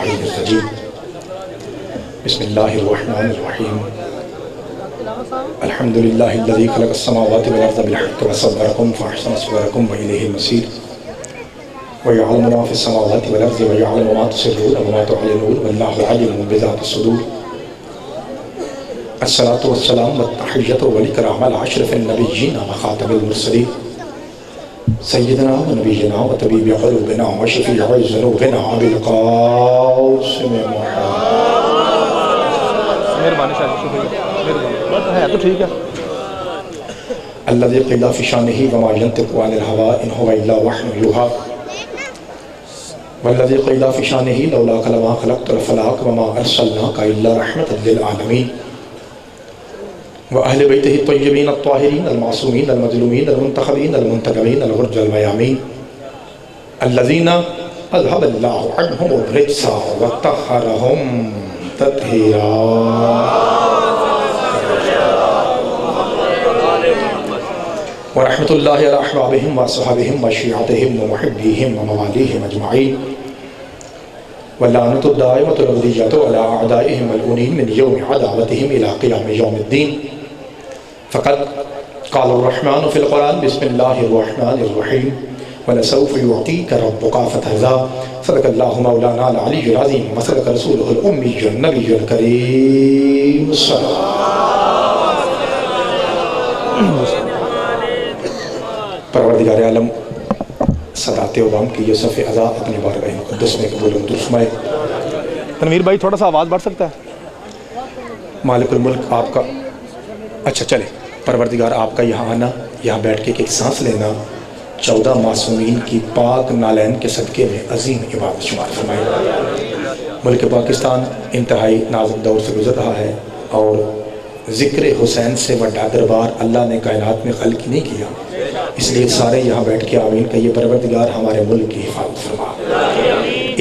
العلي الرجيم بسم الله الرحمن الرحيم الحمد لله الذي خلق السماوات والأرض بالحق وصوركم فأحسن صوركم وإليه المصير ويعلم ما في السماوات والأرض ويعلم ما تسرون وما تعلنون والله عليم بذات الصدور الصلاة والسلام والتحية والإكرام على أشرف النبيين وخاتم المرسلين سيدنا ونبينا وطبيب قلوبنا وشفيع ذنوبنا أبي القاسم محمد الذي قيل في شانه وما ينطق عن الهوى إن هو إلا وحي يوحى والذي قيل في شانه لولاك لما خلقت الفلاك وما أرسلناك إلا رحمة للعالمين وأهل بيته الطيبين الطاهرين المعصومين المظلومين المنتخبين المنتقمين الغرج الميامين الذين أذهب الله عنهم الرجس وطهرهم تطهيرا ورحمة الله على أحبابهم وأصحابهم وشيعتهم ومحبيهم ومواليهم أجمعين واللعنة الدائمة الأبدية على أعدائهم ملعونين من يوم عداوتهم إلى قيام يوم الدين فقد قال الرحمن في القرآن بسم الله الرحمن الرحيم ولسوف يعطيك ربك فترضى صدق الله مولانا العلي العظيم وصدق رسوله الأمي النبي الكريم پروردگار عالم صدات عوام کی یوسف عزا اپنی بارگاہ مقدس میں قبول و منظور فرمائے۔ تنویر بھائی تھوڑا سا آواز بڑھ سکتا ہے؟ مالک الملک آپ کا اچھا چلے پروردگار آپ کا یہاں آنا، یہاں بیٹھ کے ایک سانس لینا 14 معصومین کی پاک نالین کے صدقے میں عظیم عبادت شمار فرمائے۔ ملک پاکستان انتہائی نازک دور سے گزر رہا ہے اور ذکر حسین سے بڑا دربار اللہ نے کائنات میں خلق نہیں کیا، اس لیے سارے یہاں بیٹھ کے آمین کہیے پروردگار ہمارے ملک کی حفاظت فرما۔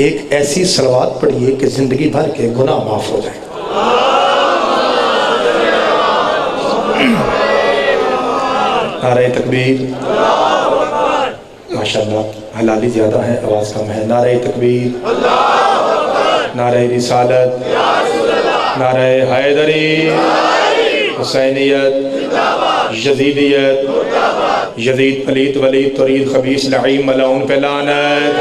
ایک ایسی صلوات پڑھیے کہ زندگی بھر کے گناہ معاف ہو جائیں۔ نعرہ تکبیر، ماشاءاللہ حلالی زیادہ ہے آواز کم ہے۔ نعرہ تکبیر، نعرہ رسالت، نعرہ حیدری، حسینیت، یزیدیت، یزید پلید ولید ترید خبیث لعین ملعون پہ لعنت،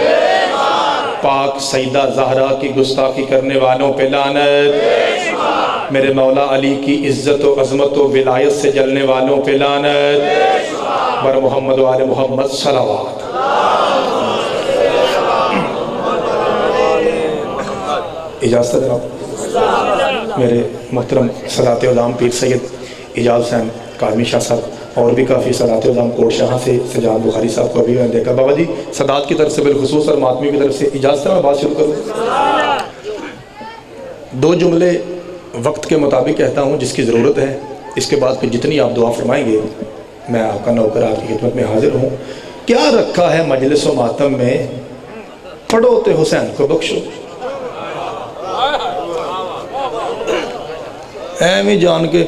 پاک سیدہ زہرا کی گستاخی کرنے والوں پہ لعنت، میرے مولا علی کی عزت و عظمت و ولایت سے جلنے والوں پہ لعنت، بر محمد و آل محمد صلوات۔ اجازت ہے جناب میرے محترم صدات عظام پیر سید اعجاز حسین کاظمی شاہ صاحب اور بھی کافی صدات عظام کوٹ شاہ سے سجاد بخاری صاحب کو ابھی میں نے دیکھا۔ بابا جی صدات کی طرف سے بالخصوص اور ماتمی کی طرف سے اجازت ہے میں بات شروع کروں؟ 2 جملے وقت کے مطابق کہتا ہوں جس کی ضرورت ہے، اس کے بعد پھر جتنی آپ دعا فرمائیں گے میں آپ کا نوکر آپ کی خدمت میں حاضر ہوں۔ کیا رکھا ہے مجلس و ماتم میں؟ پڑھو تے حسین کو بخشو۔ ایمی جان کے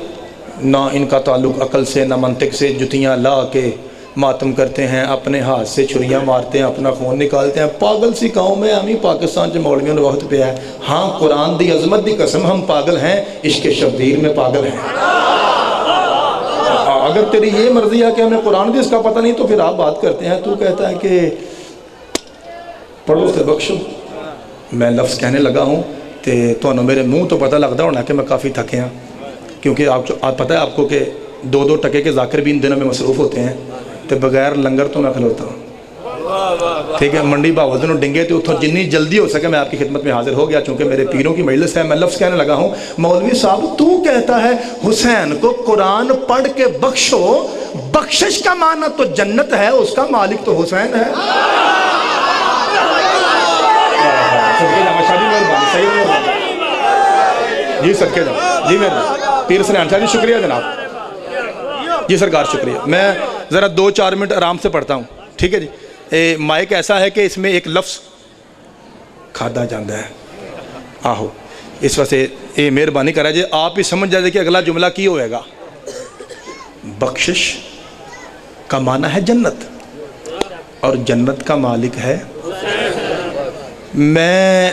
نہ ان کا تعلق عقل سے نہ منطق سے، جتیاں لا کے ماتم کرتے ہیں، اپنے ہاتھ سے چھریاں مارتے ہیں، اپنا خون نکالتے ہیں۔ پاگل سی قوم ہے ہمیں پاکستان سے مولویوں نے وقت پہ ہے۔ ہاں قرآن دی عظمت دی قسم ہم پاگل ہیں، عشق شبیر میں پاگل ہیں۔ اگر تیری یہ مرضی ہے کہ ہمیں قرآن دی اس کا پتہ نہیں تو پھر آپ بات کرتے ہیں۔ تو کہتا ہے کہ پڑھو تے بخشو۔ میں لفظ کہنے لگا ہوں تے تو میرے منہ تو پتہ لگتا ہونا کہ میں کافی تھکے ہیں، کیونکہ آپ پتہ ہے آپ کو کہ 2 ٹکے کے ذاکر بھی ان دنوں میں مصروف ہوتے ہیں تے بغیر لنگر تو نہ کھلوتا ہوں۔ ٹھیک ہے منڈی باوزن ڈنگے تو اتھوں جنی جلدی ہو سکے میں آپ کی خدمت میں حاضر ہو گیا چونکہ میرے پیروں کی مجلس ہے۔ میں لفظ کہنے لگا ہوں مولوی صاحب تو کہتا ہے حسین کو قرآن پڑھ کے بخشو، بخشش کا معنی تو جنت ہے، اس کا مالک تو حسین ہے۔ جی صدقے جناب، جی میرے پیر سلیمان شاہ جی شکریہ جناب، جی سرکار شکریہ۔ میں ذرا 2-4 منٹ آرام سے پڑھتا ہوں، ٹھیک ہے جی۔ مائک ایسا ہے کہ اس میں ایک لفظ کھادا جاندہ ہے، آہو اس وجہ سے مہربانی کرا جائے آپ ہی سمجھ جائے کہ اگلا جملہ کی ہوئے گا۔ بخشش کا معنی ہے جنت اور جنت کا مالک ہے۔ میں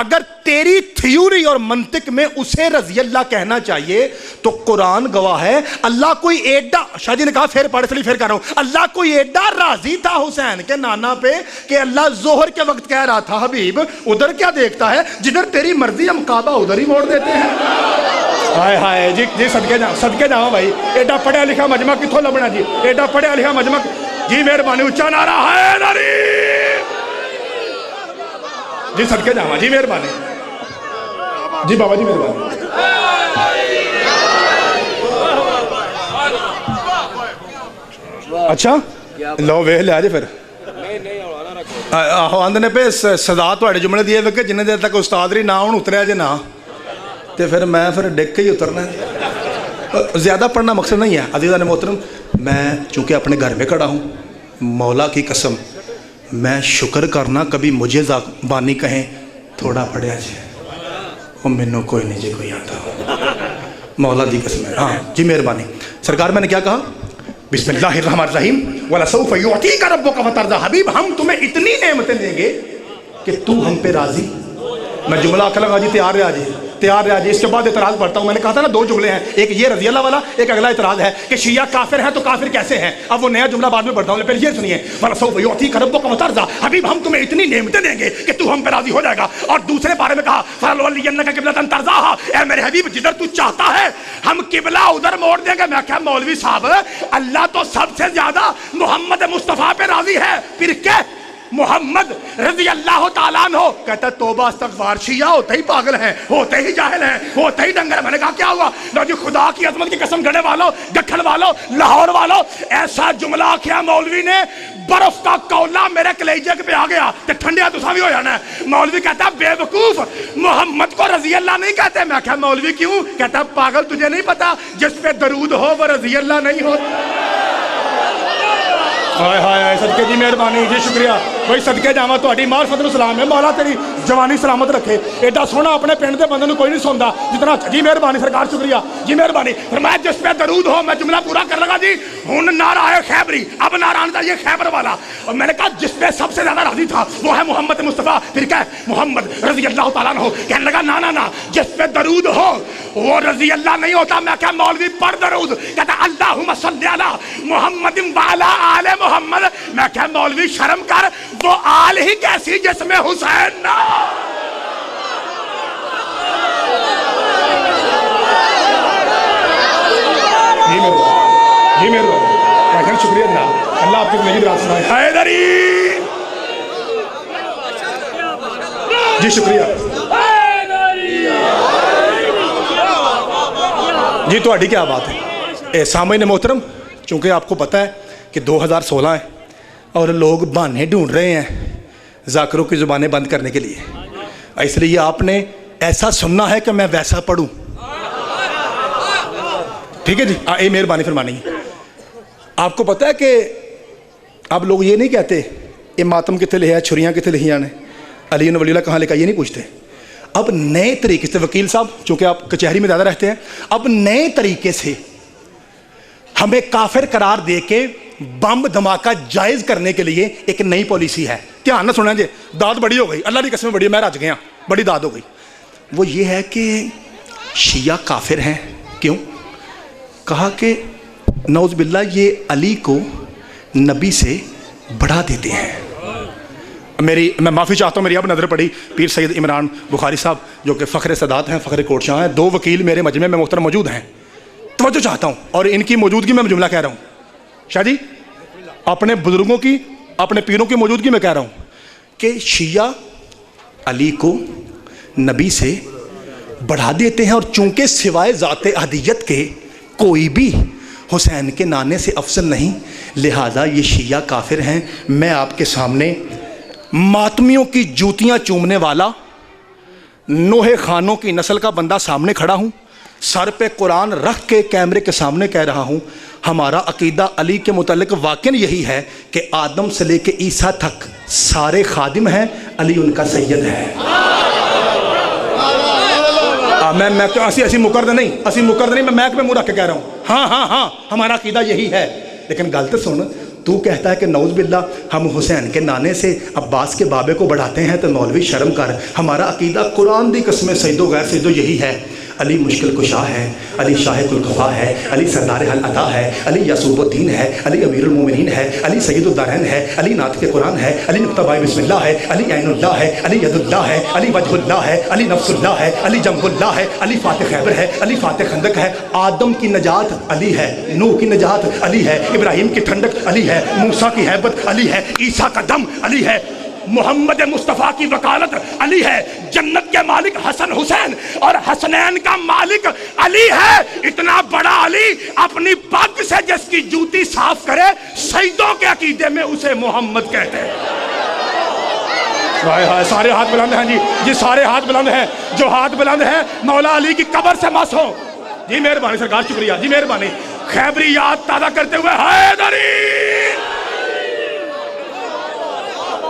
اگر تیری تھیوری اور منطق میں اسے رضی اللہ کہنا چاہیے تو قرآن گواہ ہے اللہ کوئی ایڈا، شاہ جی نے کہا پھر پڑھ پھر کہہ رہا ہوں، اللہ کوئی ایڈا راضی تھا حسین کے نانا پہ کہ اللہ ظہر کے وقت کہہ رہا تھا حبیب ادھر کیا دیکھتا ہے، جدھر تیری مرضی ہم کعبہ ادھر ہی موڑ دیتے ہیں۔ ہائے ہائے جی جی صدقے جاؤ بھائی، ایڈا پڑھیا لکھا مجمع کتھوں لبنا جی، ایڈا پڑھیا لکھا مجمع جی، مہربانی اونچا نعرہ حیدری جی، صدقے جاؤ جی، مہربانی جی، بابا جی مہربانی۔ اچھا لو ویخ لیا جی، پھر آدھے پہ سزا تھوڑے جملے دیے کہ جنہیں دیر تک استاد ری نہ ہوں اتریا جی نہ، تو پھر میں پھر ڈگ کے ہی اترنا ہے۔ زیادہ پڑھنا مقصد نہیں ہے عزیزان محترم، میں چونکہ اپنے گھر میں کھڑا ہوں، مولا کی قسم میں شکر کرنا کبھی مجھے بانی کہیں تھوڑا پڑھیا جی، وہ مینوں کوئی نہیں جی کوئی آتا، مولا دی قسم ہے۔ ہاں جی مہربانی سرکار، میں نے کیا کہا؟ بسم اللہ الرحمن الرحیم وَلَسَوْفَ يُعْطِيكَ رَبُّكَ فَتَرْضَىٰ، حبیب ہم تمہیں اتنی نعمتیں دیں گے کہ تو ہم پہ راضی۔ میں جملہ آکھا لگا جی تیار رہا جی، تیار رہا جی، اس کے بعد اعتراض پڑھتا ہوں۔ میں نے کہا تھا نا دو جملے ہیں، ایک یہ رضی اللہ والا، ایک اگلا اعتراض ہے کہ شیعہ کافر ہیں تو کافر کیسے ہیں، اب وہ نیا جملہ بعد میں پڑھتا ہوں، پھر یہ سنیے وَلَسَوْفَ يُعْطِيكَ رَبُّكَ فَتَرْضَىٰ، حبیب ہم تمہیں اتنی نعمتیں دیں گے کہ تو ہم پہ راضی ہو جائے گا۔ اور دوسرے بارے میں کہا فَلَنُوَلِّيَنَّكَ قِبْلَةً تَرْضَاهَا، اے میرے حبیب جدھر تو چاہتا ہے ہم قبلہ ادھر موڑ دیں گے۔ میں کہا مولوی صاحب اللہ تو سب سے زیادہ محمد مصطفیٰ پہ راضی ہے، پھر کیا محمد رضی اللہ تعالیٰ عنہ کہتا ہے توبہ استغفار، شیعہ ہوتے ہی پاگل ہیں، ہوتے ہی جاہل ہیں، ہوتے ہی ڈنگر۔ میں نے کہا کیا ہوا؟ لو جی خدا کی عظمت کی قسم، گڑھے والوں، گٹھل والوں، لاہور والوں، ایسا جملہ کیا مولوی نے برف کا کولا میرے کلیجے پہ آ گیا تو ٹھنڈیا تو بھی ہو جانا ہے۔ مولوی کہتا ہے بے وقوف محمد کو رضی اللہ نہیں کہتے۔ میں کہا مولوی کیوں؟ کہتا ہے پاگل تجھے نہیں پتا جس پہ درود ہو وہ رضی اللہ نہیں ہوتا۔ ہائے ہائے صدقے جی مہربانی جی، شکریہ بھائی، صدقے جاواں تہاڈی معرفت نو سلام ہے، مولا تیری جوانی سلامت رکھے۔ ایڈا سونا اپنے پنڈ دے بندے نو کوئی نہیں سندا جتنا جی، مہربانی سرکار شکریہ جی مہربانی۔ فرمایا جس پہ درود ہو، میں جملہ پورا کر لگا جی، ہن نعرہ ہے خیبری، اب نعرہ آنا یہ خیبر والا، اور میں نے کہا جس پہ سب سے زیادہ راضی تھا وہ ہے محمد مصطفیٰ، پھر کیا محمد رضی اللہ تعالیٰ عنہ۔ کہنے لگا نا نا نا، جس پہ درود ہو وہ رضی اللہ نہیں ہوتا۔ میں کہا مولوی پڑھ درود، کہتا اللہم صلی علی محمد وعلی آل محمد۔ میں کہا مولوی شرم کر، وہ آل ہی کیسی جس میں حسین نہ۔ جی میرے شکریہ اللہ آپ کی زندگی دراز فرمائے۔ حیدری جی شکریہ جی، تو کیا بات ہے سامعین محترم، چونکہ آپ کو پتہ ہے کہ 2016 ہے اور لوگ بہانے ڈھونڈ رہے ہیں ذاکروں کی زبانیں بند کرنے کے لیے، اس لیے آپ نے ایسا سننا ہے کہ میں ویسا پڑھوں، ٹھیک ہے جی؟ اے مہربانی فرمانی۔ آپ کو پتہ ہے کہ اب لوگ یہ نہیں کہتے یہ ماتم کتنے لے ہے، چھریاں کتنے لکھیاں نے، علی ولی اللہ کہاں لکھا، یہ نہیں پوچھتے۔ اب نئے طریقے سے وکیل صاحب چونکہ آپ کچہری میں زیادہ رہتے ہیں، اب نئے طریقے سے ہمیں کافر قرار دے کے بم دھماکہ جائز کرنے کے لیے ایک نئی پالیسی ہے۔ دھیان نہ سنیں جی، داد بڑی ہو گئی، اللہ کی قسم بڑی ہے، میں رج گیا، بڑی داد ہو گئی۔ وہ یہ ہے کہ شیعہ کافر ہیں، کیوں؟ کہا کہ نعوذ باللہ یہ علی کو نبی سے بڑھا دیتے ہیں۔ میں معافی چاہتا ہوں، میری اب نظر پڑی پیر سید عمران بخاری صاحب جو کہ فخر سادات ہیں، فخر کوٹ شاہ ہیں، دو وکیل میرے مجمع میں محترم موجود ہیں، توجہ چاہتا ہوں اور ان کی موجودگی میں جملہ کہہ رہا ہوں۔ شاہ جی اپنے بزرگوں کی، اپنے پیروں کی موجودگی میں کہہ رہا ہوں کہ شیعہ علی کو نبی سے بڑھا دیتے ہیں، اور چونکہ سوائے ذات احدیت کے کوئی بھی حسین کے نانے سے افضل نہیں، لہذا یہ شیعہ کافر ہیں۔ میں آپ کے سامنے ماتمیوں کی جوتیاں چومنے والا نوح خانوں کی نسل کا بندہ سامنے کھڑا ہوں، سر پہ قرآن رکھ کے کیمرے کے سامنے کہہ رہا ہوں ہمارا عقیدہ علی کے متعلق واقعاً یہی ہے کہ آدم سے لے کے عیسیٰ تک سارے خادم ہیں، علی ان کا سید ہے۔ میں ایسی مقرر نہیں، میں میک میں منہ رکھ کے کہہ رہا ہوں ہاں ہاں ہاں ہمارا عقیدہ یہی ہے، لیکن غلط سن، تو کہتا ہے کہ نعوذ باللہ ہم حسین کے نانے سے عباس کے بابے کو بڑھاتے ہیں تو مولوی شرم کر. ہمارا عقیدہ قرآن دی قسم سجدو غیر سجدو یہی ہے. علی مشکل کشا ہے, علی شاہ کلکفا ہے, علی سردار حل عطا ہے, علی یعصوب الدین ہے, علی امیر المومنین ہے, علی سید الدارین ہے, علی ناطق قرآن ہے, علی نقطہ بائے بسم اللہ ہے, علی عین اللہ ہے, علی ید اللہ ہے, علی وجہ اللہ ہے, علی نفس اللہ ہے, علی جنب اللہ ہے, علی فاتح خیبر ہے, علی فاتح خندق ہے. آدم کی نجات علی ہے, نوح کی نجات علی ہے, ابراہیم کی ٹھنڈک علی ہے, موسیٰ کی ہیبت علی ہے, عیسیٰ کا دم علی ہے, محمد مصطفیٰ کی وکالت علی ہے, جنت کے مالک حسن حسین اور حسنین کا مالک علی ہے. اتنا بڑا علی اپنی پگ سے جس کی جوتی صاف کرے سجدوں کے عقیدے میں اسے محمد کہتے ہیں. سارے ہاتھ بلند ہیں جی سارے ہاتھ بلند ہیں. جو ہاتھ بلند ہیں مولا علی کی قبر سے مس ہو. جی مہربانی سرکار, شکریہ جی مہربانی. خیبری یاد تازہ کرتے ہوئے حیدری.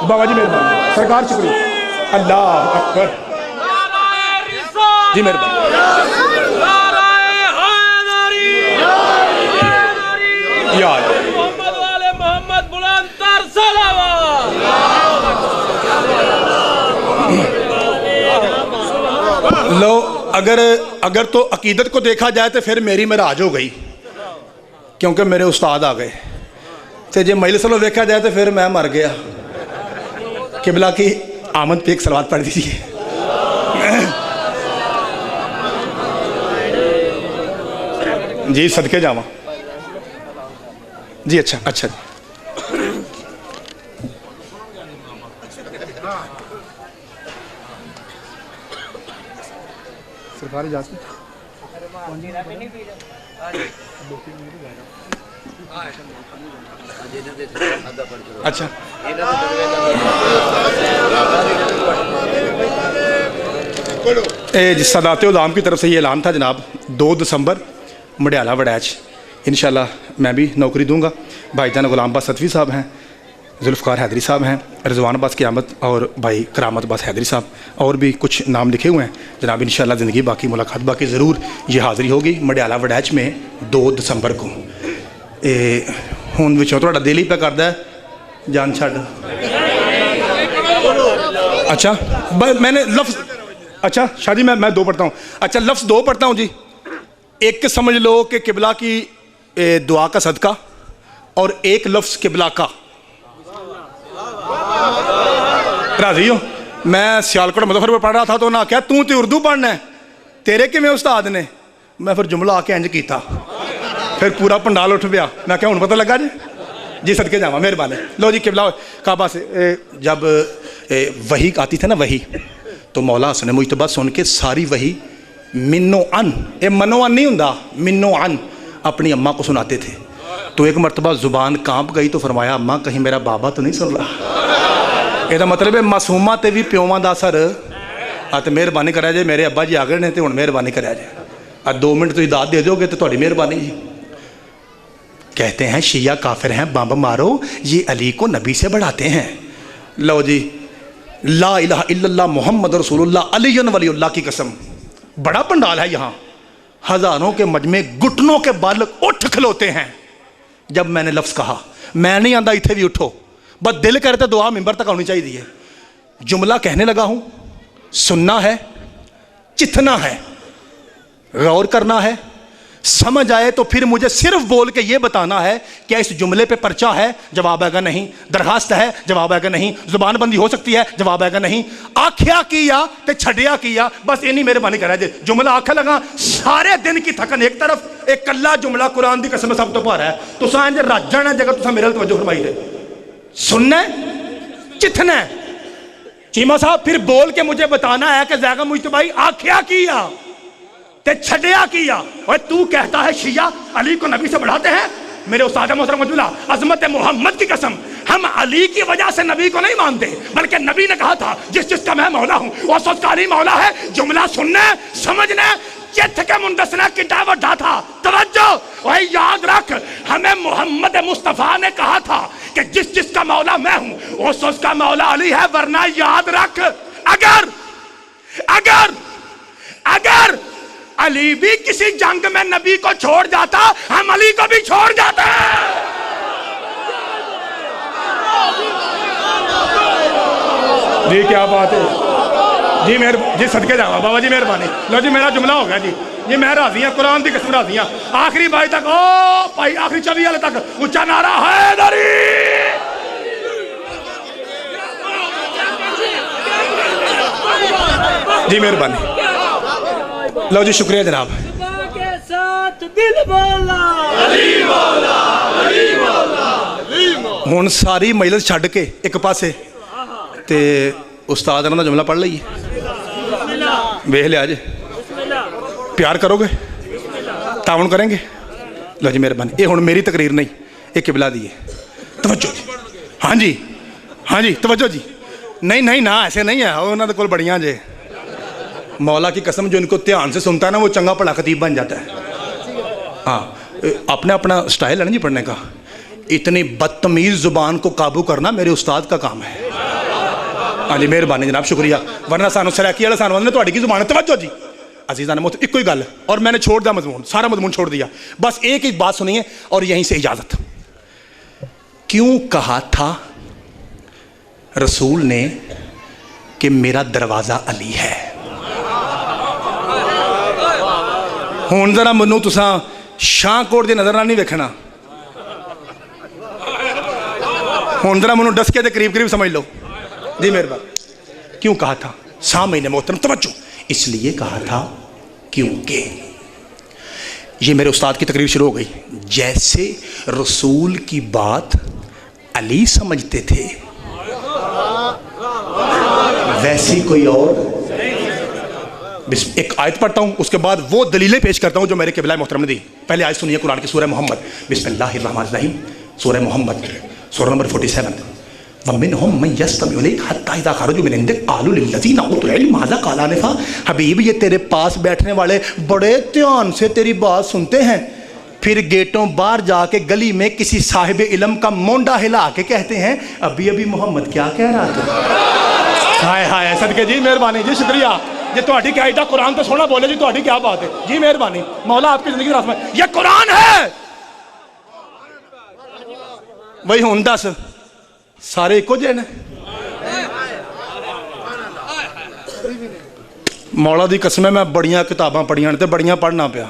بابا جی مہربانی سرکار, شکریہ. اللہ اکبر جی مہربانی. محمد والے محمد بلند تر صلوات. لو اگر تو عقیدت کو دیکھا جائے تو پھر میری معراج ہو گئی, کیونکہ میرے استاد آ گئے. تو جی مجلس کو دیکھا جائے تو پھر میں مر گیا. قبلہ کی آمد پہ ایک صلوات پڑھ دیجیے. جی صدقے جاواں جی. اچھا جی. سرکار اجازت. اچھا سادات علام کی طرف سے یہ اعلان تھا جناب 2 دسمبر مڈیالہ وڑیچ انشاءاللہ میں بھی نوکری دوں گا. بھائی جان غلام عباس صدفی صاحب ہیں, ذوالفقار حیدری صاحب ہیں, رضوان عباس قیامت اور بھائی کرامت عباس حیدری صاحب, اور بھی کچھ نام لکھے ہوئے ہیں جناب. انشاءاللہ زندگی باقی ملاقات باقی ضرور یہ حاضری ہوگی مڈیالہ وڑیچ میں 2 دسمبر کو. ہوں وچوں تھوڑا دل ہی پہ کردا ہے جان چھڈ. اچھا میں نے لفظ اچھا شاہ جی میں 2 پڑھتا ہوں. اچھا لفظ 2 پڑھتا ہوں جی. ایک سمجھ لو کہ قبلہ کی دعا کا صدقہ, اور ایک لفظ قبلہ کا. راضی ہو؟ میں سیالکوٹ مظفر پہ پڑھ رہا تھا تو انہوں نے کہا تو اردو پڑھنا ہے, تیرے کہ میں استاد نے. میں پھر جملہ آ کے انج کیتا, پھر پورا پنڈال اٹھ پیا. میں کہا ہوں پتہ لگا جی صدقے جاواں مہربانی. لو جی قبلہ کعبہ سے جب وحی آتی تھی نا وحی, تو مولا حسن مجتبیٰ سن کے ساری وحی منو ان, منو ان نہیں ہوندا, منو ان اپنی اماں کو سناتے تھے. تو ایک مرتبہ زبان کانپ گئی تو فرمایا اماں کہیں میرا بابا تو نہیں سن رہا. یہ مطلب ہے معصوماں تے بھی پیواں دا اثر. تو مہربانی کرا جائے, میرے ابا جی آ گئے نے تو ہوں مہربانی کرا جائے. 2 منٹ تو داد دے دو گے تو تھوڑی مہربانی جی. کہتے ہیں شیعہ کافر ہیں, بم مارو, یہ علی کو نبی سے بڑھاتے ہیں. لو جی لا الہ الا اللہ محمد رسول اللہ علی ولی اللہ کی قسم, بڑا پنڈال ہے یہاں, ہزاروں کے مجمع گھٹنوں کے بال اٹھ کھلوتے ہیں. جب میں نے لفظ کہا, میں نہیں آندا اتھے بھی اٹھو, بس دل کرتے دعا ممبر تک ہونی چاہیے. جملہ کہنے لگا ہوں, سننا ہے, چتنا ہے, غور کرنا ہے, سمجھ آئے تو پھر مجھے صرف بول کے یہ بتانا ہے کیا اس جملے پہ پرچہ ہے, جواب ہے گا نہیں. درخواست ہے, جواب ہے گا نہیں. زبان بندی ہو سکتی ہے, جواب ہے گا نہیں. آکھیا کیا تے چھڑیا کیا, بس یہ نہیں مہربانی کرا جے. جملہ آکھا لگا, سارے دن کی تھکن ایک طرف, ایک کلا جملہ قرآن دی قسم سب تو پارا ہے. تو سائن جے رج جانا جگہ تو میرے توجہ فرمائی دے. سننا ہے, چتنا ہے. چیمہ صاحب پھر بول کے مجھے بتانا ہے کہ زیگا مجتبائی آکھیا کیا تے چھڑیا کیا. اور تو کہتا ہے شیعہ علی کو نبی سے بڑھاتے ہیں. میرے استاد محترم مجملہ عظمت محمد کی قسم, ہم علی کی وجہ سے نبی کو نہیں مانتے, بلکہ نبی نے کہا تھا جس جس کا میں مولا ہوں وہ سب کا علی مولا ہے. جملہ سننا سمجھنا چت کے مندسنا کٹا وڈا تھا. توجہ وہی یاد رکھ, ہمیں محمد مصطفیٰ نے کہا تھا کہ جس جس کا مولا میں ہوں وہ سب کا مولا علی ہے. ورنہ یاد رکھ, اگر اگر اگر علی بھی کسی جنگ میں نبی کو چھوڑ جاتا, ہم علی کو بھی چھوڑ جاتے ہیں. جی کیا بات ہے جی جی صدقے جاوا بابا جی مہربانی لو جی میرا جملہ ہو گیا جی میں راضی ہوں قرآن کی قسم راضی ہوں آخری بھائی تک او بھائی آخری 24 والے تک اونچا نعرہ حیدری جی مہربانی لو جی شکریہ جناب ہوں ساری مجلس چھڈ کے ایک پاسے تے استاد انہوں نے جملہ پڑھ لئیے ویخ لیا جی پیار کرو گے تعاون کریں گے لو جی مہربانی یہ ہوں میری تقریر نہیں یہ قبلہ دی ہے توجہ جی ہاں جی توجہ جی نہیں نا ایسے نہیں ہے انہوں نے کول بڑیاں جے مولا کی قسم جو ان کو دھیان سے سنتا ہے نا وہ چنگا بڑا خطیب بن جاتا ہے ہاں اپنا سٹائل ہے نا جی پڑھنے کا اتنی بدتمیز زبان کو قابو کرنا میرے استاد کا کام ہے ہاں جی مہربانی جناب شکریہ ورنہ سانو سریکی والا سانو نے تہاڈی کی زبان ہے توجہ جی عزیزان محترم ایک ہی گل اور میں نے چھوڑ دیا مضمون سارا مضمون چھوڑ دیا بس ایک بات سنیے اور یہیں سے اجازت کیوں کہا تھا رسول نے کہ میرا دروازہ علی ہے ہوں ذرا منو تساں شاہ کوٹ دی نظر نہ نہیں ویکھنا ہوں ذرا منو ڈس کے دے قریب سمجھ لو جی مہربانی کیوں کہا تھا سامعین محترم توجہ اس لیے کہا تھا کیونکہ یہ میرے استاد کی تقریر شروع ہو گئی جیسے رسول کی بات علی سمجھتے تھے ویسی کوئی اور ایک آیت پڑھتا ہوں اس کے بعد وہ دلیلیں پیش کرتا ہوں جو میرے قبلہ محترم نے دی پہلے آیت سنیے قرآن کی سورہ محمد بسم اللہ الرحمن الرحیم سورہ محمد سورہ نمبر 47 وَمِنْهُمْ مَنْ يَسْتَمِعُ إِلَيْكَ حَتَّى إِذَا خَرَجُوا مِنْ عِنْدِكَ قَالُوا لِلَّذِينَ أُوتُوا الْعِلْمَ مَاذَا قَالَ آنِفًا حبیب یہ تیرے پاس بیٹھنے والے بڑے دھیان سے تیری بات سنتے ہیں پھر گیٹوں باہر جا کے گلی میں کسی صاحب علم کا مونڈا ہلا کے کہتے ہیں ابھی محمد کیا کہہ رہا تھا ہائے ہائے صدقے جی مہربانی جی شکریہ یہ تہاڈی کیا ایڈا قرآن تو سونا بولے جی تہاڈی کیا بات ہے جی مہربانی مولا آپ کی زندگی راست میں یہ قرآن ہے وہی ہوں دس سارے ایک جے نے مولا دی قسم ہے میں بڑیاں کتاباں پڑھیاں تے بڑیاں پڑھنا پیا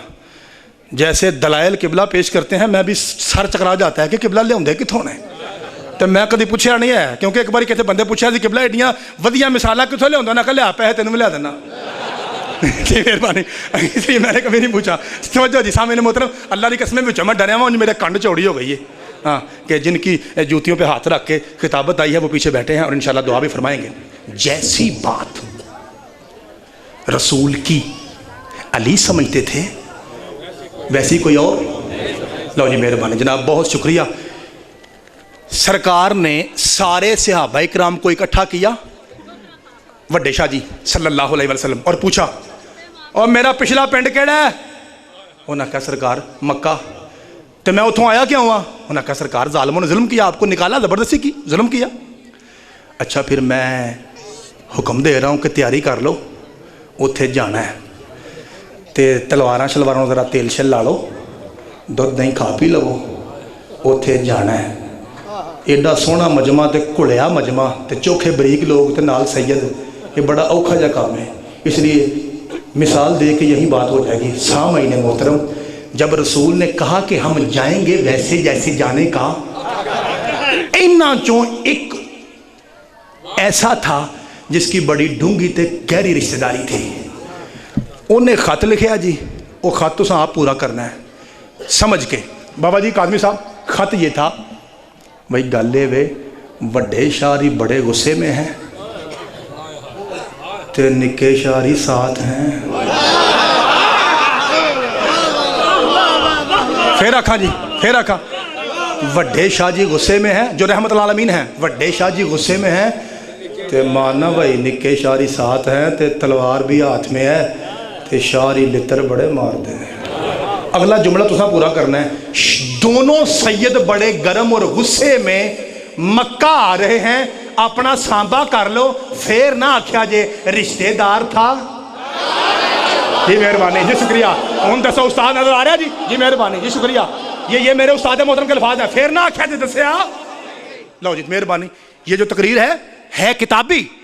جیسے دلائل قبلہ پیش کرتے ہیں میں بھی سر چکرا جاتا ہے کہ قبلہ لے ہوندے کتھوں نے تو میں کدی پوچھا نہیں ہے کیونکہ ایک بار کہتے بندے پوچھا سی قبلہ ایڈیاں ودیاں مثالاں کتھوں لے ہوندا نہ کہ لیا پیسے تینوں میں لیا دینا جی مہربانی اس لیے میں نے کبھی نہیں پوچھا توجہ جی سامنے محترم اللہ کی قسم میں میں ڈریا ہوں میرے کنڈ چوڑی ہو گئی ہے ہاں کہ جن کی جوتیوں پہ ہاتھ رکھ کے خطابت آئی ہے وہ پیچھے بیٹھے ہیں اور انشاءاللہ دعا بھی فرمائیں گے جیسی بات رسول کی علی سمجھتے تھے ویسی کوئی اور لو جی مہربانی جناب بہت شکریہ سرکار نے سارے صحابہ کرام کو اکٹھا کیا وڈے شاہ جی صلی اللہ علیہ وسلم اور پوچھا اور میرا پچھلا پنڈ کیڑا ہے انہوں نے کہا سرکار مکہ تو میں اتھوں آیا کیا ہوا انہوں نے کہا سرکار ظالموں نے ظلم کیا آپ کو نکالا زبردستی کی ظلم کیا اچھا پھر میں حکم دے رہا ہوں کہ تیاری کر لو اتھے جانا ہے تے تلواراں شلواراں ذرا تیل شل لا لو دودھ دہیں کھا پی لو اتھے جانا ہے ایڈا سونا مجمع تے کھلیا مجمع تے چوکھے بریک لوگ تے نال سید یہ بڑا اوکھا جا کام ہے اس لیے مثال دے کے یہی بات ہو جائے گی سامعین محترم جب رسول نے کہا کہ ہم جائیں گے ویسے جیسے جانے کا اینا چوں ایک ایسا تھا جس کی بڑی ڈھونگی تے گہری رشتہ داری تھی انہیں خط لکھیا جی وہ خط تو آپ پورا کرنا ہے سمجھ کے بابا جی قادمی صاحب خط یہ تھا بھائی گالے وے وڈے شاری بڑے غصے میں ہیں تے نکے شاری ساتھ ہیں پھر رکھا جی پھر رکھا وڈے شاہ جی غصے میں ہیں جو رحمت العالمین ہیں وڈے شاہ جی غصے میں ہیں تے مانا بھائی نکے شاری ساتھ ہیں تے تلوار بھی ہاتھ میں ہے تے شاری لتر بڑے مار دے اگلا جملہ تسا پورا کرنا ہے دونوں سید بڑے گرم اور غصے میں مکہ آ رہے ہیں اپنا سانبا کر لو پھر نہ آکھیا جے رشتہ دار تھا جی مہربانی جی شکریہ ان دسو استاد نظر آ رہا جی جی مہربانی جی شکریہ یہ میرے استاد محترم کے الفاظ ہیں پھر نہ آکھیا جے دسیا لو جی مہربانی یہ جو تقریر ہے کتابی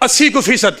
80%